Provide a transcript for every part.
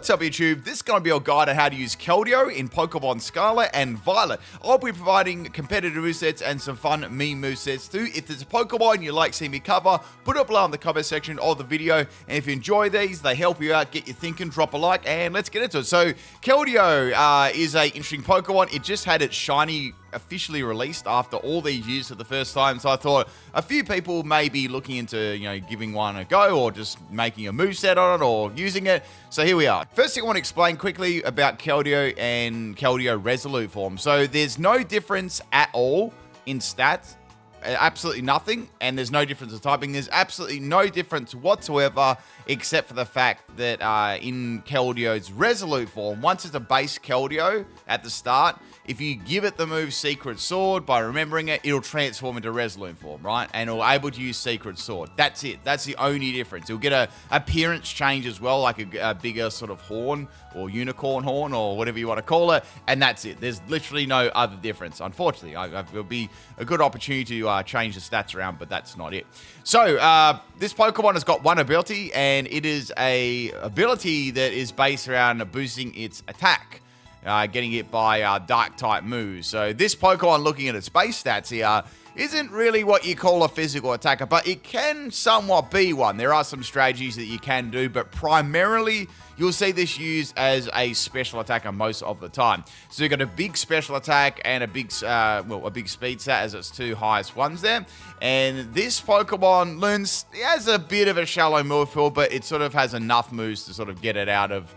What's up YouTube? This is going to be your guide on how to use Keldeo in Pokemon Scarlet and Violet. I'll be providing competitive movesets and some fun meme movesets too. If there's a Pokemon you like seeing me cover, put it below in the comment section of the video. And if you enjoy these, they help you out, get you thinking, drop a like, and let's get into it. So Keldeo is a interesting Pokemon. It just had its shiny officially released after all these years for the first time, so I thought a few people may be looking into, giving one a go or just making a moveset on it or using it. So here we are. First thing I want to explain quickly about Keldeo and Keldeo Resolute form. So there's no difference at all in stats. Absolutely nothing, and there's no difference in typing. There's absolutely no difference whatsoever, except for the fact that in Keldeo's Resolute form, once it's a base Keldeo at the start, if you give it the move Secret Sword, by remembering it, it'll transform into Resolute form, right? And it'll able to use Secret Sword. That's it. That's the only difference. It'll get a appearance change as well, like a bigger sort of horn or unicorn horn or whatever you want to call it, and that's it. There's literally no other difference, unfortunately. It'll be a good opportunity to change the stats around, but that's not it. So this Pokemon has got one ability, and it is a ability that is based around boosting its attack. Getting it by dark type moves. So this Pokemon, looking at its base stats here, isn't really what you call a physical attacker, but it can somewhat be one. There are some strategies that you can do, but primarily you'll see this used as a special attacker most of the time. So you've got a big special attack and a big speed stat as its two highest ones there. And this Pokemon learns, it has a bit of a shallow move pool, but it sort of has enough moves to sort of get it out of,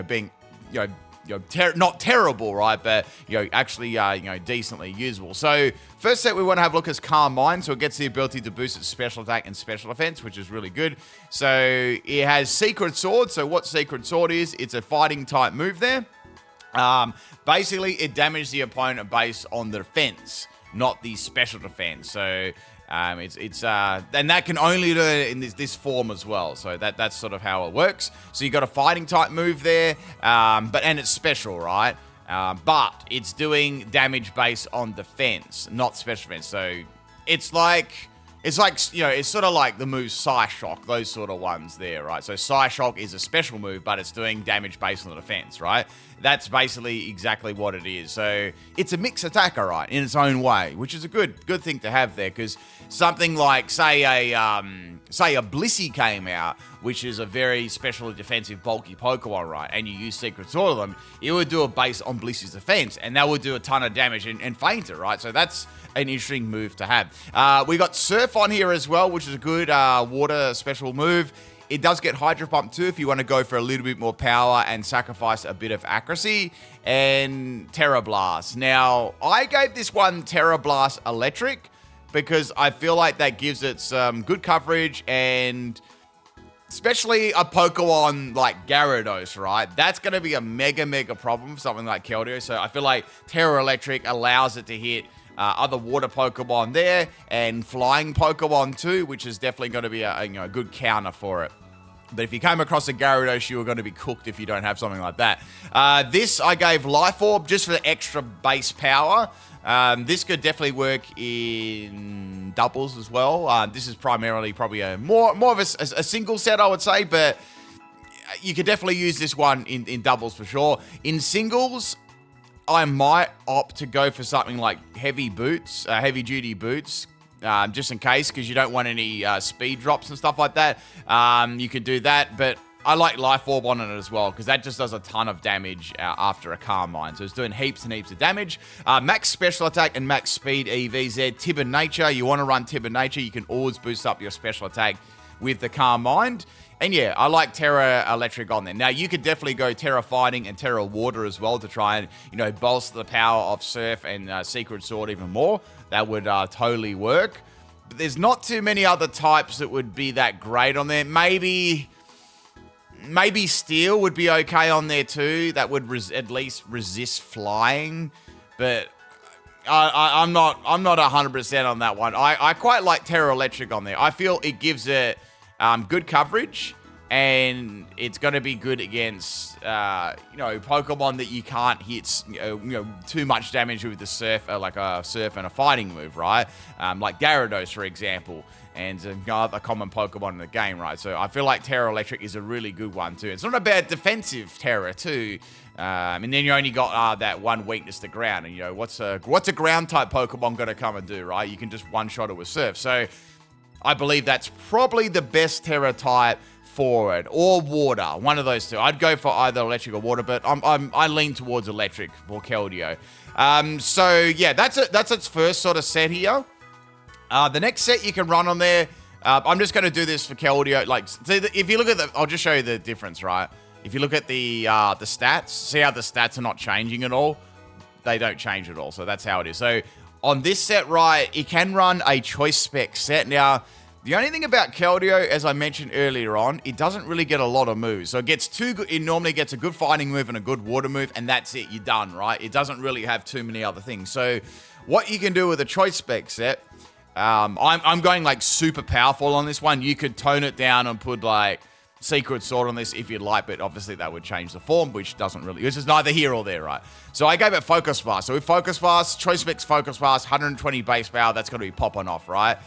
being, not terrible, right? But, actually, decently usable. So, first set we want to have a look is Calm Mind. So, it gets the ability to boost its special attack and special defense, which is really good. So, it has Secret Sword. So, what Secret Sword is, it's a fighting type move there. Basically, it damages the opponent based on the defense, not the special defense. So, and that can only do it in this form as well. So that's sort of how it works. So you got a fighting type move there, and it's special, right? But it's doing damage based on defense, not special defense. So it's sort of like the move Psyshock, those sort of ones there, right? So Psyshock is a special move, but it's doing damage based on the defense, right? That's basically exactly what it is. So it's a mixed attacker, right, in its own way, which is a good thing to have there, because something like, say a Blissey came out, which is a very special defensive bulky Pokemon, right, and you use Secret Sword on them, it would do a base on Blissey's defense, and that would do a ton of damage and faint it, right? So that's an interesting move to have. We got Surf on here as well, which is a good water special move. It does get Hydro Pump too if you want to go for a little bit more power and sacrifice a bit of accuracy. And Terra Blast. Now, I gave this one Terra Blast Electric because I feel like that gives it some good coverage, and especially a Pokemon like Gyarados, right? That's going to be a mega problem for something like Keldeo. So I feel like Terra Electric allows it to hit other water Pokemon there and flying Pokemon too, which is definitely going to be a good counter for it. But if you came across a Gyarados, you were going to be cooked if you don't have something like that. This I gave Life Orb just for the extra base power. This could definitely work in doubles as well. This is primarily probably more of a single set, I would say, but you could definitely use this one in doubles for sure. In singles, I might opt to go for something like heavy duty boots, just in case, because you don't want any speed drops and stuff like that. You could do that, but I like Life Orb on it as well, because that just does a ton of damage after a Calm Mind. So it's doing heaps and heaps of damage. Max Special Attack and Max Speed EVZ. Timid Nature, you want to run Timid Nature, you can always boost up your Special Attack with the Calm Mind. And yeah, I like Terra Electric on there. Now, you could definitely go Terra Fighting and Terra Water as well to try and, bolster the power of Surf and Secret Sword even more. That would totally work. But there's not too many other types that would be that great on there. Maybe Steel would be okay on there too. That would at least resist flying. But I'm not 100% on that one. I quite like Terra Electric on there. I feel it gives it good coverage, and it's going to be good against, Pokemon that you can't hit, too much damage with the Surf, like a Surf and a Fighting move, right? Like Gyarados, for example, and a common Pokemon in the game, right? So I feel like Terra Electric is a really good one, too. It's not a bad defensive Terra, too. And then you only got that one weakness to ground. And, what's a ground-type Pokemon going to come and do, right? You can just one-shot it with Surf. So I believe that's probably the best Terra type for it, or water, one of those two. I'd go for either electric or water, but I lean towards electric for Keldeo. So yeah, that's its first sort of set here. The next set you can run on there, I'm just going to do this for Keldeo. Like, if you look at I'll just show you the difference, right? If you look at the stats, see how the stats are not changing at all? They don't change at all, so that's how it is. So on this set, right, it can run a choice spec set. Now, the only thing about Keldeo, as I mentioned earlier on, it doesn't really get a lot of moves. So it normally gets a good fighting move and a good water move, and that's it. You're done, right? It doesn't really have too many other things. So what you can do with a choice spec set, I'm going like super powerful on this one. You could tone it down and put like Secret Sword on this if you'd like, but obviously that would change the form, which is neither here or there, right? So I gave it Focus Blast. So with Focus Blast, choice specs Focus Blast, 120 base power, that's going to be popping off, right?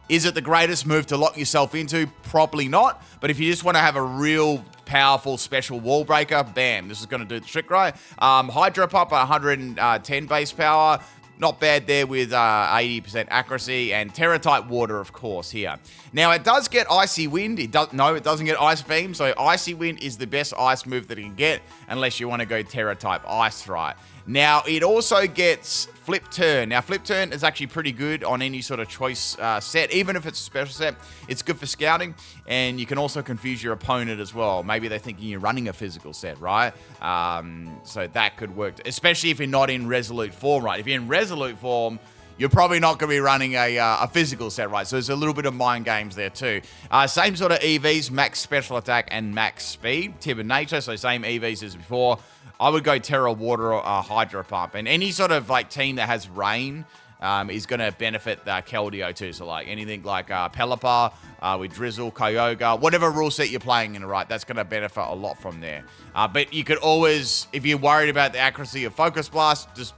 Is it the greatest move to lock yourself into? Probably not. But if you just want to have a real powerful special wall breaker, bam, this is going to do the trick, right? Hydro Pump, 110 base power. Not bad there with 80% accuracy. And Terra-type water, of course, here. Now, it does get Icy Wind. It doesn't get Ice Beam. So Icy Wind is the best ice move that it can get, unless you want to go Terra-type Ice, right? Now, it also gets Flip Turn. Now, Flip Turn is actually pretty good on any sort of choice set. Even if it's a special set, it's good for scouting. And you can also confuse your opponent as well. Maybe they're thinking you're running a physical set, right? So that could work, especially if you're not in Resolute form, right? If you're in Resolute form, you're probably not going to be running a physical set, right? So there's a little bit of mind games there too. Same sort of EVs, max special attack and max speed. Tip and nature, so same EVs as before. I would go Terra, Water, or Hydro Pump. And any sort of like team that has rain is going to benefit Keldeo too. So like anything like Pelipper with Drizzle, Kyogre, whatever rule set you're playing in, right, that's going to benefit a lot from there. But you could always, if you're worried about the accuracy of Focus Blast, just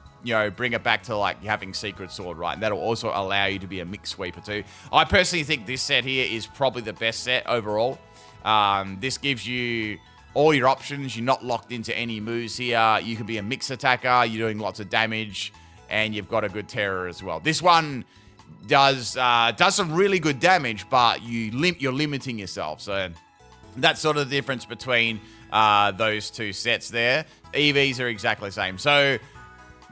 bring it back to like having Secret Sword, right? And that'll also allow you to be a mix sweeper too. I personally think this set here is probably the best set overall. This gives you all your options. You're not locked into any moves here. You can be a mix attacker. You're doing lots of damage, and you've got a good terror as well. This one does some really good damage, but you're limiting yourself. So that's sort of the difference between those two sets there. EVs are exactly the same. So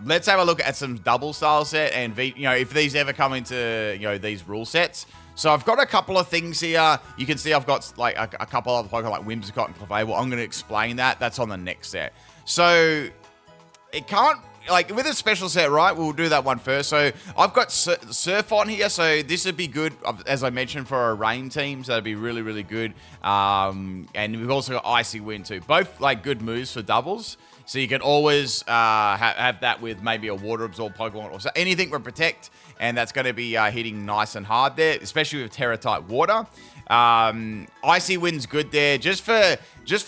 let's have a look at some double style set, and if these ever come into these rule sets. So I've got a couple of things here. You can see I've got like a couple of Pokemon like Whimsicott and Clefable. I'm going to explain that. That's on the next set. So it can't, like with a special set, right? We'll do that one first. So I've got Surf on here. So this would be good, as I mentioned, for a rain team. So that'd be really, really good. And we've also got Icy Wind too. Both like good moves for doubles. So you can always have that with maybe a Water Absorb Pokemon or so, anything with Protect, and that's going to be hitting nice and hard there, especially with Terra-type Water. Icy Wind's good there. Just for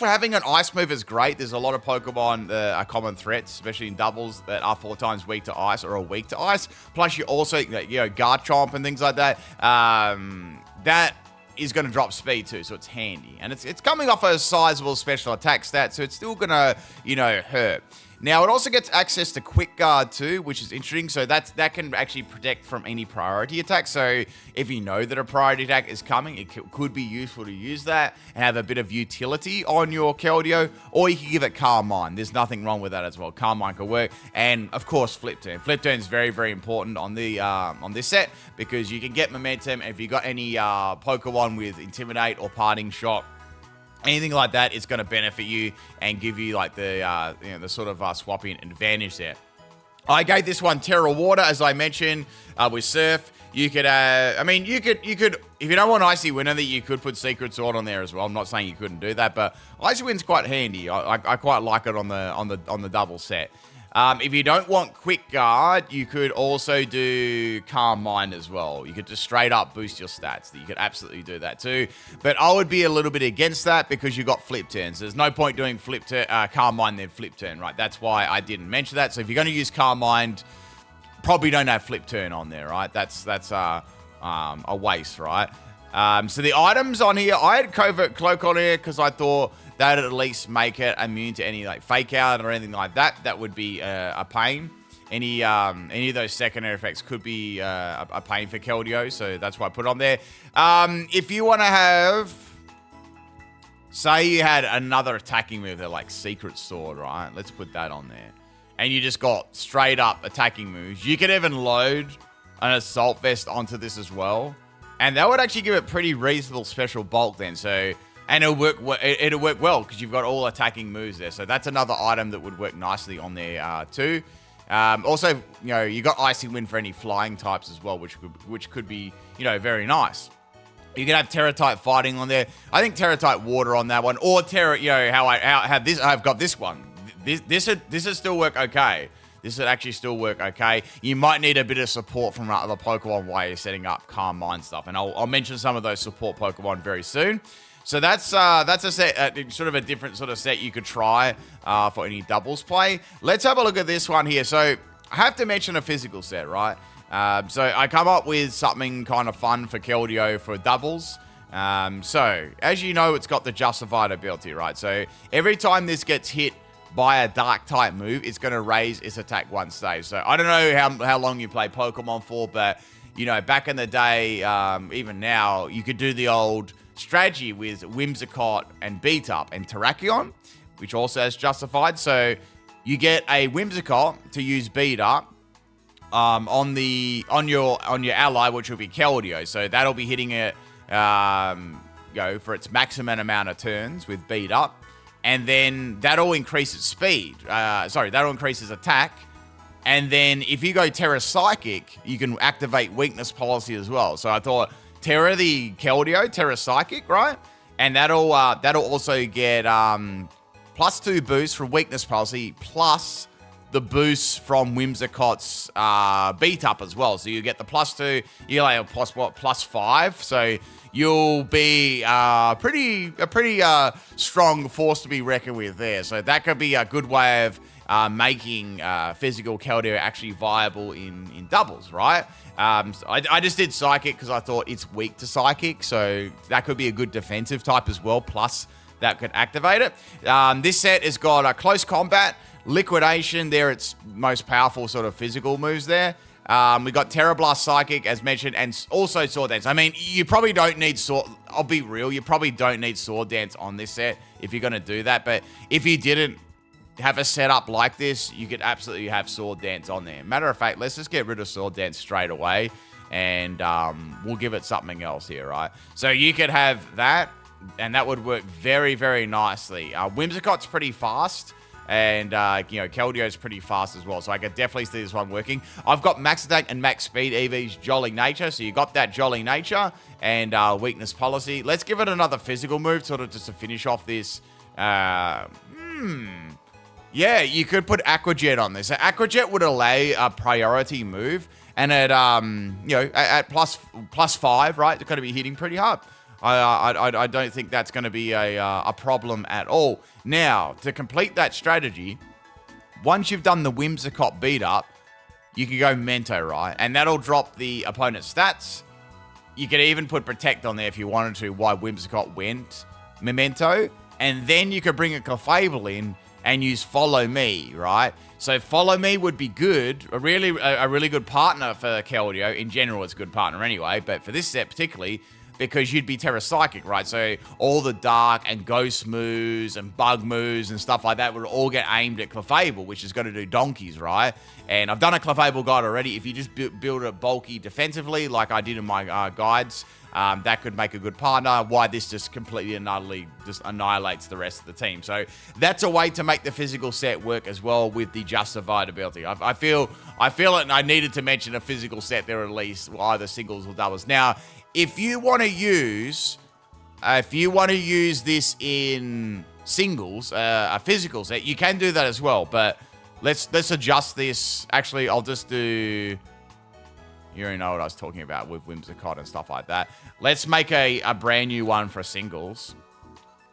having an ice move is great. There's a lot of Pokemon that are common threats, especially in doubles, that are 4 times weak to ice or are weak to ice. Plus, you also, Garchomp and things like that. That is going to drop speed too, so it's handy. And it's coming off a sizable special attack stat, so it's still going to, hurt. Now, it also gets access to Quick Guard too, which is interesting. So that can actually protect from any priority attack. So if you know that a priority attack is coming, it could be useful to use that and have a bit of utility on your Keldeo. Or you can give it Calm Mind. There's nothing wrong with that as well. Calm Mind could work. And of course, Flip Turn. Flip Turn is very, very important on this set because you can get momentum. If you got any Pokemon with Intimidate or Parting Shot, anything like that is going to benefit you and give you like the sort of swapping advantage there. I gave this one Terra Water, as I mentioned, with Surf. You could, you could, if you don't want Icy Wind, I think you could put Secret Sword on there as well. I'm not saying you couldn't do that, but Icy Wind's quite handy. I quite like it on the double set. If you don't want quick guard, you could also do calm mind as well. You could just straight up boost your stats. You could absolutely do that too. But I would be a little bit against that because you got flip turns. There's no point doing calm mind then flip turn, right? That's why I didn't mention that. So if you're going to use calm mind, probably don't have flip turn on there, right? That's a waste, right? So the items on here, I had Covert Cloak on here because I thought that'd at least make it immune to any like fake out or anything like that. That would be a pain. Any of those secondary effects could be a pain for Keldeo, so that's why I put it on there. If you want to have, say you had another attacking move, like Secret Sword, right? Let's put that on there. And you just got straight up attacking moves. You could even load an Assault Vest onto this as well. And that would actually give it pretty reasonable special bulk then. So, and it'll work well because you've got all attacking moves there. So that's another item that would work nicely on there too. Also, you know, you got Icy Wind for any flying types as well, which could be, you know, very nice. You can have Terra type fighting on there. I think Terra type water on that one, or Terra. You know how I have this. I've got this one. This would still work okay. This would actually still work okay. You might need a bit of support from other Pokemon while you're setting up Calm Mind stuff. And I'll mention some of those support Pokemon very soon. So that's a set, sort of a different sort of set you could try for any doubles play. Let's have a look at this one here. So I have to mention a physical set, right? So I come up with something kind of fun for Keldeo for doubles. So as you know, it's got the Justified ability, right? So every time this gets hit by a dark type move, it's going to raise its attack one stage. So I don't know how long you play Pokemon for, but you know, back in the day, even now, you could do the old strategy with Whimsicott and Beat Up and Terrakion, which also has Justified. So you get a Whimsicott to use Beat Up on your ally, which will be Keldeo. So that'll be hitting it for its maximum amount of turns with Beat Up. And then that'll increase its speed. That'll increase its attack. And then if you go Terra Psychic, you can activate Weakness Policy as well. So I thought Terra the Keldeo, Terra Psychic, right? And that'll also get +2 boost from Weakness Policy, plus the boost from Whimsicott's Beat Up as well. So you get the +2, you'll have +5. So you'll be a pretty strong force to be reckoned with there. So that could be a good way of making physical Keldeo actually viable in doubles, right? So I just did Psychic because I thought it's weak to Psychic. So that could be a good defensive type as well. Plus, that could activate it. This set has got a Close Combat, Liquidation. There, its most powerful sort of physical moves there. We got Terra Blast Psychic, as mentioned, and also Sword Dance. I mean, you probably don't need Sword... I'll be real, you probably don't need Sword Dance on this set if you're going to do that. But if you didn't have a setup like this, you could absolutely have Sword Dance on there. Matter of fact, let's just get rid of Sword Dance straight away, and we'll give it something else here, right? So you could have that, and that would work very, very nicely. Whimsicott's pretty fast. And, Keldeo's pretty fast as well. So I could definitely see this one working. I've got Max Attack and Max Speed EV's Jolly Nature. So you got that Jolly Nature and Weakness Policy. Let's give it another physical move, sort of just to finish off this. Yeah, you could put Aqua Jet on this. So Aqua Jet would allow a priority move. And at, at +5, right? It's going to be hitting pretty hard. I don't think that's going to be a problem at all. Now, to complete that strategy, once you've done the Whimsicott Beat Up, you can go Mento, right? And that'll drop the opponent's stats. You could even put Protect on there if you wanted to, why Whimsicott went Memento. And then you could bring a Clefable in and use Follow Me, right? So Follow Me would be good, a really good partner for Keldeo. In general, it's a good partner anyway, but for this set particularly, because you'd be Terra Psychic, right? So all the Dark and Ghost moves and Bug moves and stuff like that would all get aimed at Clefable, which is going to do donkeys, right? And I've done a Clefable guide already. If you just build it bulky defensively, like I did in my guides, that could make a good partner. Why this just completely and utterly just annihilates the rest of the team. So that's a way to make the physical set work as well with the Justified ability. I feel it, and I needed to mention a physical set there at least, either singles or doubles. Now, if you want to use this in singles, a physical set, you can do that as well. But let's adjust this. Actually, I'll just do... You already know what I was talking about with Whimsicott and stuff like that. Let's make a brand new one for singles.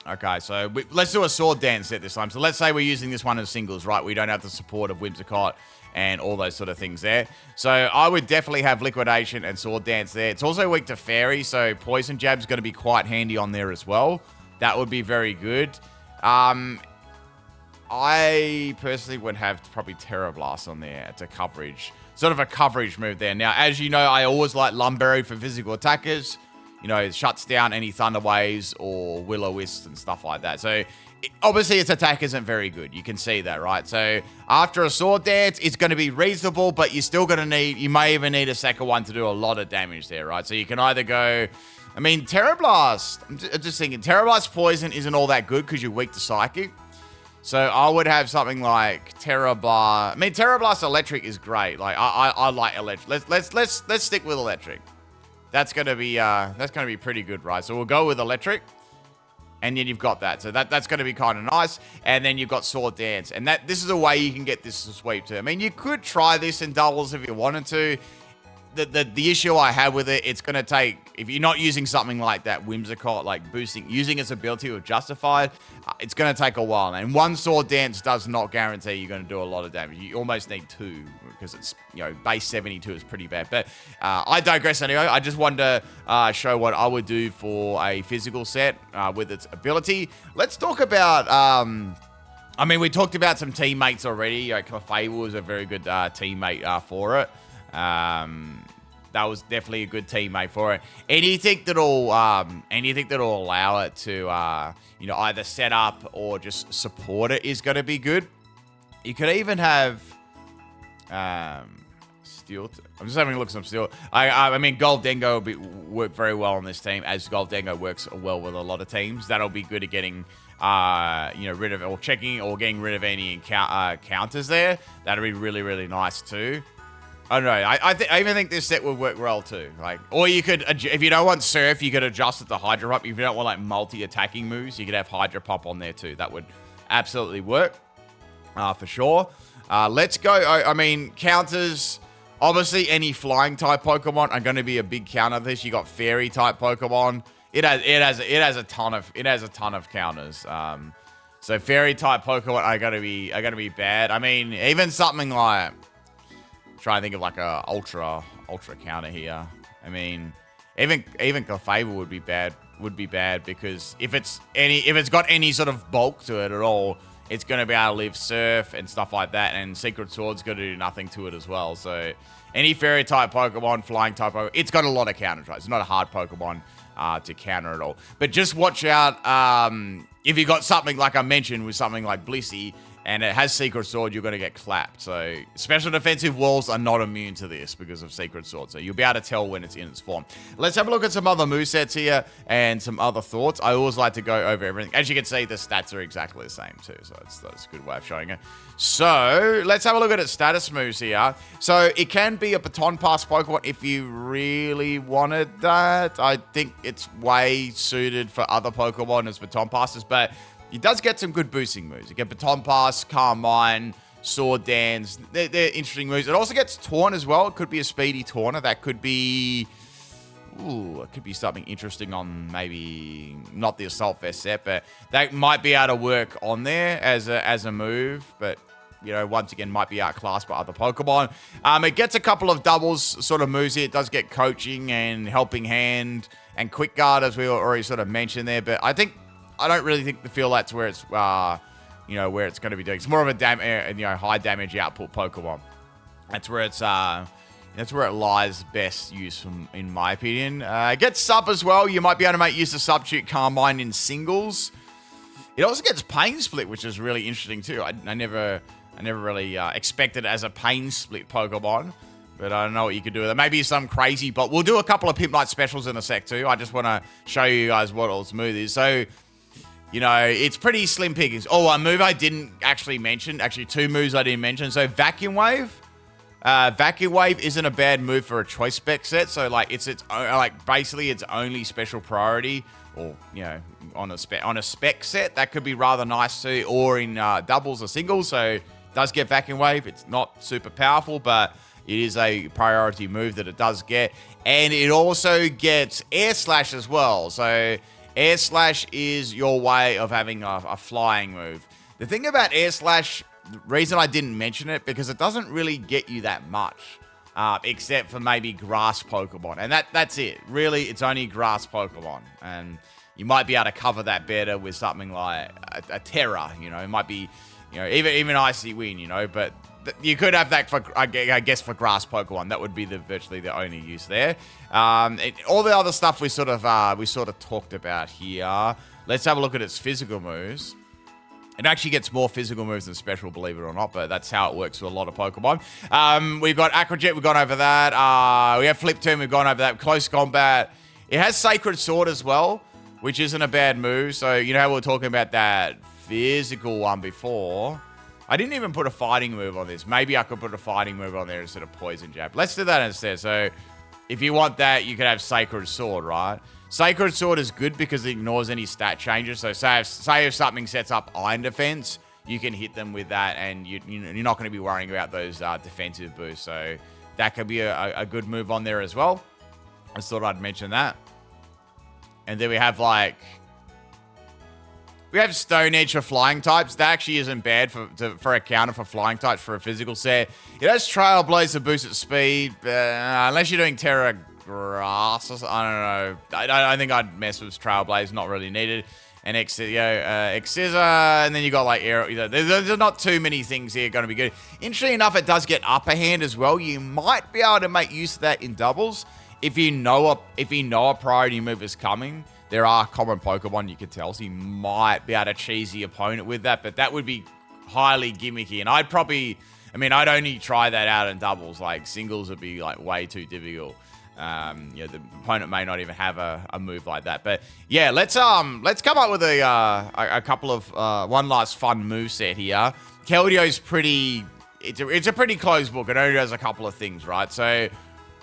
Okay, so let's do a sword dance set this time. So let's say we're using this one as singles, right? We don't have the support of Whimsicott and all those sort of things there. So I would definitely have Liquidation and Sword Dance there. It's also weak to Fairy, so Poison Jab's going to be quite handy on there as well. That would be very good. I personally would have probably Terra Blast on there. It's a coverage, sort of a coverage move there. Now, as you know, I always like Lumberry for physical attackers. You know, it shuts down any Thunder Waves or Will-O-Wisps and stuff like that. So, obviously, its attack isn't very good. You can see that, right? So, after a Sword Dance, it's going to be reasonable, but you're still going to need... You may even need a second one to do a lot of damage there, right? So, you can either go... I mean, Terra Blast... I'm just thinking, Terra Blast Poison isn't all that good because you're weak to Psychic. So, I would have something like Terra Blast... I mean, Terra Blast Electric is great. Like, I like Electric. Let's stick with Electric. That's gonna be pretty good, right? So we'll go with Electric, and then you've got that. So that's gonna be kind of nice. And then you've got Sword Dance, and this is a way you can get this to sweep too. I mean, you could try this in doubles if you wanted to. The issue I have with it, it's gonna take, if you're not using something like that Whimsicott, like using its ability with Justified, it's gonna take a while. And one Sword Dance does not guarantee you're gonna do a lot of damage. You almost need two, because it's, you know, base 72 is pretty bad. But I digress anyway. I just wanted to show what I would do for a physical set with its ability. Let's talk about, I mean, we talked about some teammates already. Clefable was a very good teammate for it. That was definitely a good teammate for it. Anything that'll allow it to, you know, either set up or just support it is going to be good. You could even have, Steel. I'm just having a look at some Steel. I mean, Goldengo will work very well on this team, as Goldengo works well with a lot of teams. That'll be good at getting, you know, rid of, or checking or getting rid of any counters there. That'll be really, really nice too. I don't know. I even think this set would work well too. Like, or you could, if you don't want Surf, you could adjust it to Hydro Pump. If you don't want like multi-attacking moves, you could have Hydro Pump on there too. That would absolutely work, for sure. Let's go. I mean, counters. Obviously, any flying type Pokemon are going to be a big counter. This, you got Fairy type Pokemon. It has a ton of counters. So Fairy type Pokemon are going to be bad. I mean, even something like, trying to think of like a ultra counter here. I mean, even Clefable would be bad because if it's got any sort of bulk to it at all, it's going to be able to live Surf and stuff like that, and Secret Sword's going to do nothing to it as well. So any Fairy type Pokemon, Flying type Pokemon, it's got a lot of counters, right? It's not a hard Pokemon to counter at all. But just watch out if you got something like I mentioned with something like Blissey, and it has Secret Sword, you're going to get clapped. So special defensive walls are not immune to this because of Secret Sword. So you'll be able to tell when it's in its form. Let's have a look at some other movesets here and some other thoughts. I always like to go over everything. As you can see, the stats are exactly the same too. So that's a good way of showing it. So let's have a look at its status moves here. So it can be a Baton Pass Pokemon if you really wanted that. I think it's way suited for other Pokemon as Baton Passes, but it does get some good boosting moves. You get Baton Pass, Calm Mind, Sword Dance. They're interesting moves. It also gets Taunt as well. It could be a speedy Taunter. That could be... Ooh, it could be something interesting on maybe not the Assault Vest set, but that might be able to work on there as a move. But, you know, once again, might be outclassed by other Pokemon. It gets a couple of doubles sort of moves here. It does get Coaching and Helping Hand and Quick Guard, as we already sort of mentioned there. But I don't really feel that's where it's, you know, where it's going to be doing. It's more of a high damage output Pokemon. That's where it's, that's where it lies best use, in my opinion. It gets Sub as well. You might be able to make use of Substitute Calm Mind in singles. It also gets Pain Split, which is really interesting too. I never really expected it as a Pain Split Pokemon. But I don't know what you could do with it. Maybe some crazy, but we'll do a couple of PIMPNITE specials in a sec too. I just want to show you guys what its move is. So, you know, it's pretty slim pickings. Oh, a move I didn't actually mention. Actually, two moves I didn't mention. So, Vacuum Wave. Vacuum Wave isn't a bad move for a choice spec set. So, like, it's basically its only special priority, or, you know, on a spec set. That could be rather nice too, or in doubles or singles. So, does get Vacuum Wave. It's not super powerful, but it is a priority move that it does get. And it also gets Air Slash as well. So Air Slash is your way of having a flying move. The thing about Air Slash, the reason I didn't mention it, because it doesn't really get you that much. Except for maybe grass Pokemon. And that's it. Really, it's only grass Pokemon. And you might be able to cover that better with something like a Terra, you know. It might be, you know, even Icy Wind, you know. But you could have that for, I guess, for grass Pokemon. That would be virtually the only use there. All the other stuff we sort of talked about here. Let's have a look at its physical moves. It actually gets more physical moves than special, believe it or not, but that's how it works with a lot of Pokemon. We've got Aqua Jet, we've gone over that. We have Flip Turn, we've gone over that. Close Combat. It has Sacred Sword as well, which isn't a bad move. So, you know how we were talking about that physical one before? I didn't even put a fighting move on this. Maybe I could put a fighting move on there instead of Poison Jab. Let's do that instead. So, if you want that, you could have Sacred Sword, right? Sacred Sword is good because it ignores any stat changes. So say if something sets up Iron Defense, you can hit them with that, and you're not going to be worrying about those defensive boosts. So that could be a good move on there as well. I just thought I'd mention that. And then we have Stone Edge for flying types. That actually isn't bad for a counter for flying types for a physical set. It has Trailblaze to boost its speed, unless you're doing Terra Grass or something. I don't know. I think I'd mess with Trailblaze. Not really needed. And Excizor, and then you got like Aero. There's not too many things here going to be good. Interesting enough, it does get Upper Hand as well. You might be able to make use of that in doubles if you know a priority move is coming. There are common Pokemon you can tell, so you might be able to cheese the opponent with that. But that would be highly gimmicky, and I'd only try that out in doubles. Like singles would be like way too difficult. The opponent may not even have a move like that. But yeah, let's come up with a couple of one last fun move set here. Keldeo's it's a pretty closed book. It only does a couple of things, right? So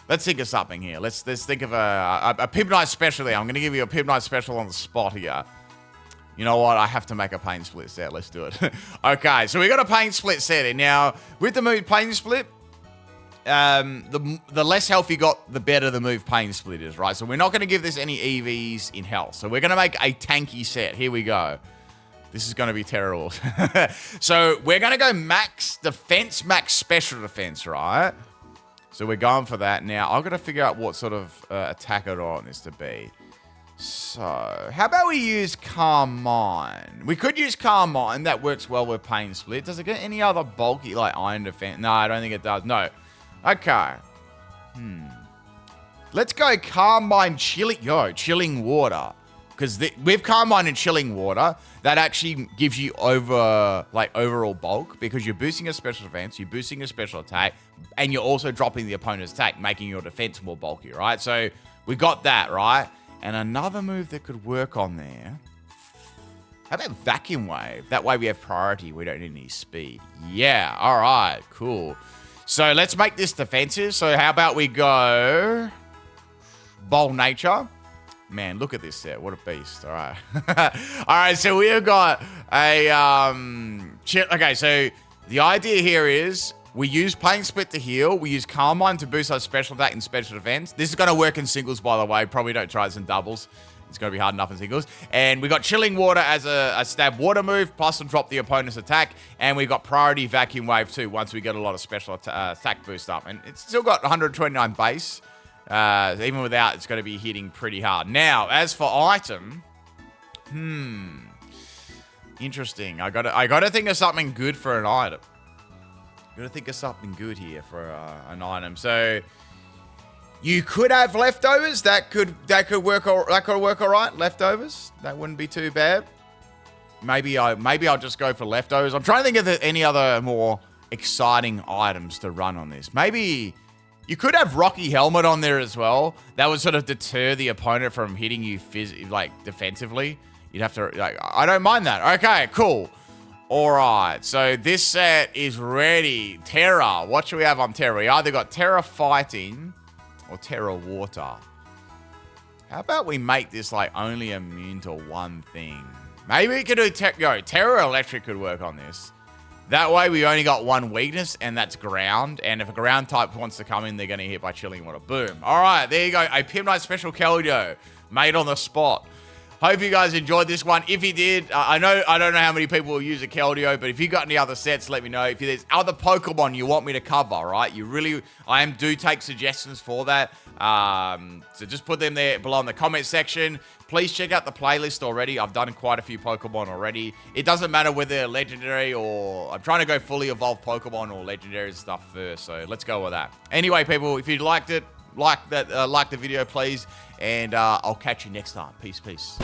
let's think of something here. Let's think of a PIMPNITE special here. I'm going to give you a PIMPNITE special on the spot here. You know what? I have to make a Pain Split set. Let's do it. Okay, so we got a Pain Split set here. Now, with the move Pain Split, the less health you got, the better the move Pain Split is, right? So we're not going to give this any EVs in health. So we're going to make a tanky set. Here we go. This is going to be terrible. So we're going to go max defense, max special defense, right? So we're going for that. Now, I've got to figure out what sort of attack I want this to be. So, how about we use Calm Mind? We could use Calm Mind. That works well with Pain Split. Does it get any other bulky, like Iron Defense? No, I don't think it does. No. Okay. Let's go Calm Mind Chilling Water. Because with Calm Mind and Chilling Water, that actually gives you overall bulk. Because you're boosting a special defense, you're boosting a special attack, and you're also dropping the opponent's attack, making your defense more bulky, right? So, we got that, right? And another move that could work on there. How about Vacuum Wave? That way we have priority. We don't need any speed. Yeah, all right, cool. So let's make this defensive. So how about we go Bold Nature? Man, look at this set. What a beast. All right. All right, so we have got a... Okay, so the idea here is we use Pain Split to heal. We use Calm Mind to boost our special attack and special defense. This is going to work in singles, by the way. Probably don't try this in doubles. It's going to be hard enough in singles. And we got Chilling Water as a stab water move, plus to drop the opponent's attack. And we got Priority Vacuum Wave too, once we get a lot of special attack boost up. And it's still got 129 base. Even without, it's going to be hitting pretty hard. Now, as for item... Interesting. I gotta think of something good for an item. Gotta think of something good here for an item. So you could have leftovers. That could work. That could work all right. Leftovers. That wouldn't be too bad. Maybe I'll just go for leftovers. I'm trying to think of any other more exciting items to run on this. Maybe you could have Rocky Helmet on there as well. That would sort of deter the opponent from hitting you defensively. You'd have to I don't mind that. Okay, cool. Alright, so this set is ready. Terra. What should we have on Terra? We either got Terra Fighting or Terra Water. How about we make this only immune to one thing? Maybe we could do Terra Electric could work on this. That way, we only got one weakness, and that's ground. And if a ground type wants to come in, they're going to hit by chilling water. Boom. All right, there you go. A PIMPNITE special Keldeo made on the spot. Hope you guys enjoyed this one. If you did, I don't know how many people will use a Keldeo, but if you got any other sets, let me know. If there's other Pokemon you want me to cover, right? I do take suggestions for that. So just put them there below in the comment section. Please check out the playlist already. I've done quite a few Pokemon already. It doesn't matter whether they're legendary or... I'm trying to go fully evolved Pokemon or legendary stuff first, so let's go with that. Anyway, people, if you liked it, like the video, please. And I'll catch you next time. Peace, peace.